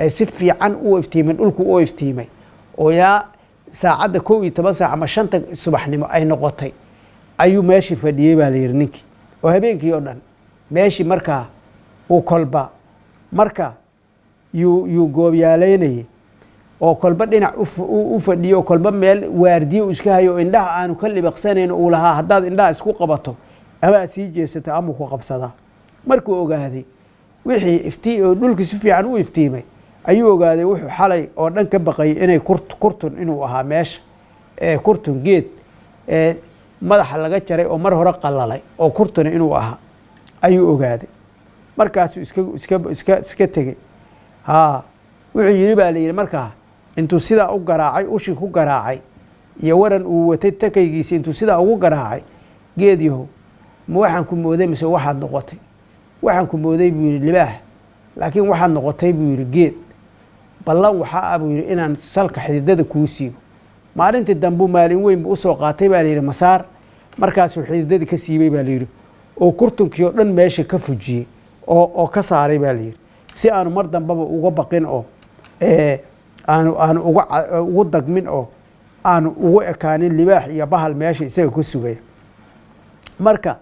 سفي عن أو افتيمن أولكو أو افتيمي ويا ساعة كوي تبص عم شنت الصبح نما أي نقطة أيو ماشي فديه باليرنيك وهبينك يودن ماشي مركا وكلبا مركا يو جوبياليني oo kolba dhinac u fadhiyo kolba meel waardiyo iska hayo indhaha aanu kali baqsanayn oo laha hadaad indhaha isku qabato aba sii jeesata ama ku qabsada markuu ogaaday wixii iftii oo dhulka si fiican u iftiimay ayuu ogaaday wuxuu xalay oo dhan ka baqay inay kurtun inuu ahaa meesha kurtun geed madaxa laga jaray oo mar hore qalalay oo kurtun inuu ahaa ayuu ogaaday markaas iska tagay wuxuu yiri baa leeyahay markaa intuu sida u garaacay ushi ku garaacay iyo waran uu watay takaygiisa intuu sida ugu garaacay geediyo ma waxaan ku mooday mise waxaad noqotay waxaan ku mooday buu yiri libaax laakiin waxaad noqotay buu yiri geed ballan waxa buu yiri inaan salka xididada ku siibo maalintii dambu maalin weyn buu soo qaatay baa leeyahay masaar markaas uu xididada ka siibay baa leeyahay oo kurtunkii oo dhan meesha ka fujiyay oo ka saaray baa leeyahay si aanu mar dambaba uga baqin oo aanu ugu dagmin oo aanu ugu ekaanin libaax iyo bahal meesha isaga ku sugay marka